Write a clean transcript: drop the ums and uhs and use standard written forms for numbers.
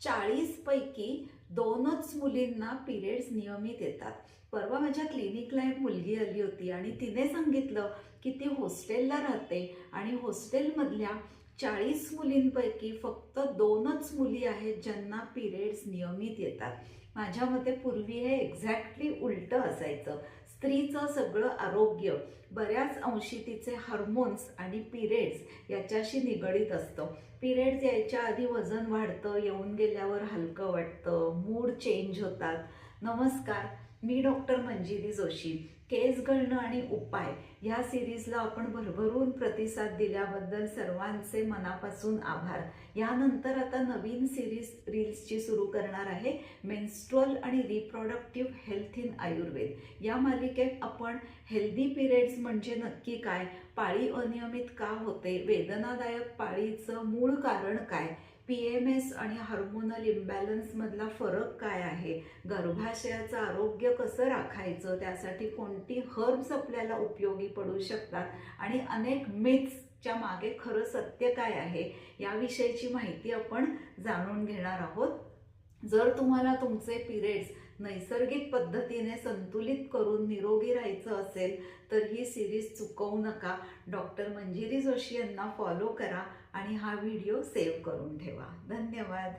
40 पैकी 2च मुलींना पिरियड्स नियमित येतात. परवा माझ्या क्लिनिकला एक मुलगी आली होती आणि तिने सांगितलं की ती हॉस्टेलला राहते आणि हॉस्टेलमधल्या 40 मुलींपैकी फक्त 2च मुली आहेत ज्यांना पिरियड्स नियमित येतात. माझ्या मते पूर्वी हे एक्झॅक्टली उलटं असायचं. स्त्रीचं सगळं आरोग्य बऱ्याच अंशी तिचे हार्मोन्स आणि पिरियड्स याच्याशी निगडीत असतं. पिरियड्स यायच्या आधी वजन वाढतं, येऊन गेल्यावर हलकं वाटतं, मूड चेंज होतात. नमस्कार, मी डॉक्टर मंजिरी जोशी. केस गळणं आणि उपाय ह्या सिरीजला आपण भरभरून प्रतिसाद दिल्याबद्दल सर्वांचे मनापासून आभार. यानंतर आता नवीन सिरीज रील्सची सुरू करणार आहे, मेन्स्ट्रुअल आणि रिप्रोडक्टिव्ह हेल्थ इन आयुर्वेद. या मालिकेत आपण हेल्दी पिरियड्स म्हणजे नक्की काय, पाळी अनियमित का होते, वेदनादायक पाळीचं मूळ कारण काय, PMS आणि हार्मोनल इम्बॅलन्स मधला फरक काय आहे, गर्भाशयाचं आरोग्य कसं राखायचं, त्यासाठी कोणती हर्ब्स आपल्याला उपयोगी पडू शकतात आणि अनेक मिथ्सच्या मागे खरं सत्य काय आहे याविषयीची माहिती आपण जाणून घेणार आहोत. जर तुम्हाला तुमचे पिरियड्स नैसर्गिक पद्धतीने संतुलित करून निरोगी राहायचं असेल तर ही सिरीज चुकवू नका. डॉक्टर मंजिरी जोशी यांना फॉलो करा आणि हा व्हिडिओ सेव्ह करून ठेवा. धन्यवाद.